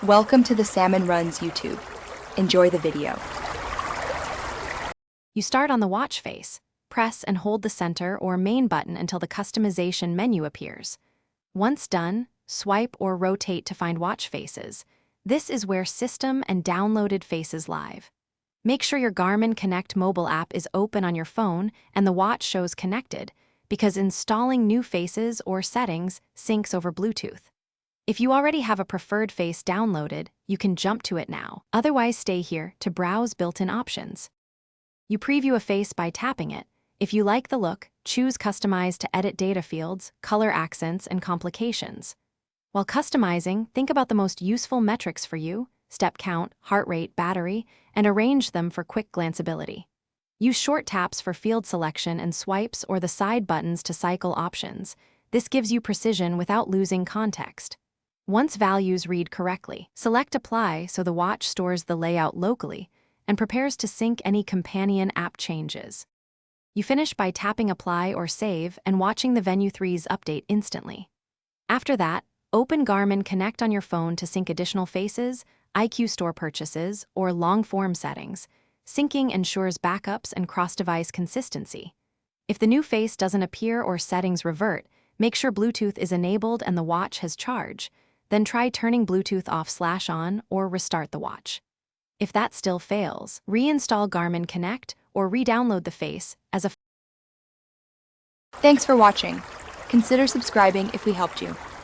Welcome to the Salmon Runs YouTube. Enjoy the video. You start on the watch face. Press and hold the center or main button until the customization menu appears. Once done, swipe or rotate to find watch faces. This is where system and downloaded faces live. Make sure your Garmin Connect mobile app is open on your phone and the watch shows connected, because installing new faces or settings syncs over Bluetooth. If you already have a preferred face downloaded, you can jump to it now. Otherwise, stay here to browse built-in options. You preview a face by tapping it. If you like the look, choose Customize to edit data fields, color accents, and complications. While customizing, think about the most useful metrics for you: step count, heart rate, battery, and arrange them for quick glanceability. Use short taps for field selection and swipes or the side buttons to cycle options. This gives you precision without losing context. Once values read correctly, select Apply so the watch stores the layout locally and prepares to sync any companion app changes. You finish by tapping Apply or Save and watching the Venu 3's update instantly. After that, open Garmin Connect on your phone to sync additional faces, IQ Store purchases, or long-form settings. Syncing ensures backups and cross-device consistency. If the new face doesn't appear or settings revert, make sure Bluetooth is enabled and the watch has charge. Then try turning Bluetooth off/on or restart the watch. If that still fails, reinstall Garmin Connect or re-download the face as a Thanks for watching. Consider subscribing if we helped you.